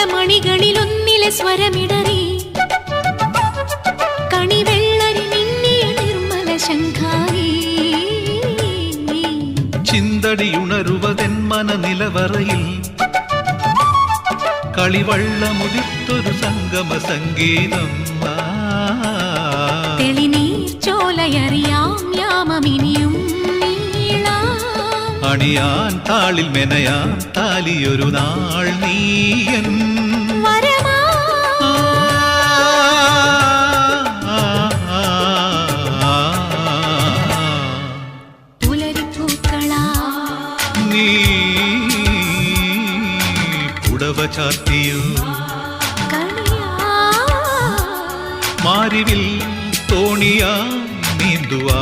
മണികളിലൊന്നിലെ സ്വരമിടറി കണിവെള്ളരി മിന്നിയ നിർമ്മല ശംഖാരി ചിന്തടിയുണരുവതെൻ മനനിലവറയിൽ കളിവള്ളമുതിർത്തൊരു സംഗമ സംഗീതം തെളിനീർ ചോലയറിയാം യാമമിനിയും അണിയാൻ താളിൽ മെനയാൻ താലിയൊരു നാൾ നീയൻ നീ പുടവ ചാർത്തിയോ മാരിവിൽ തോണിയാ നീന്തുവാ